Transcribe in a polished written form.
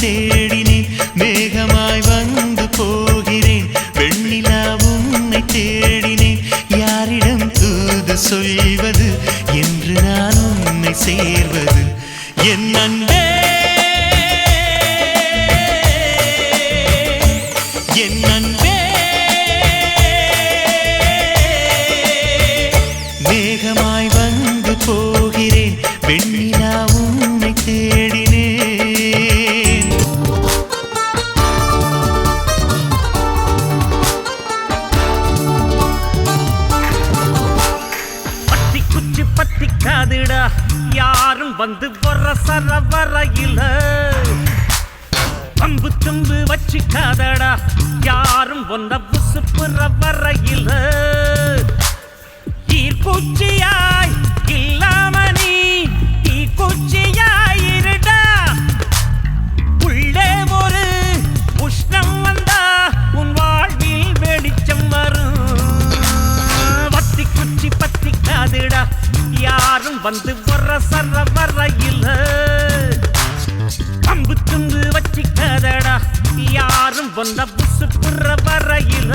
தேடினேன் மேகமாய் வந்து போகிறேன் வெண்ணிலா உன்னை தேடினேன் யாரிடம் தூது சொல்வது என்று நான் உன்னை சேர்வது என் அன்பே என் அன்பே மேகமாய் வந்து போகிறேன் வெண்ணிலா உன்னை தேடினேன் பத்தி குச்சி பத்திக்காதுடா யாரும் வந்து வர சரவரையில பம்பு தும்பு வச்சிக்காதடா யாரும் வந்த புசுப்புற வரையில ஈர்க்குச்சியாய் இல்லாம நீ தீக்குச்சியாயிருடா உள்ளே ஒரு உஷ்ணம் வந்தா உன் வாழ்வில் வெளிச்சம் வரும் பத்தி குச்சி பத்திக்காதுடா யாரும் வந்து வர சரவரையில பம்பு தும்பு வச்சிக்காதடா யாரும் வந்த புசுப்புற வரையில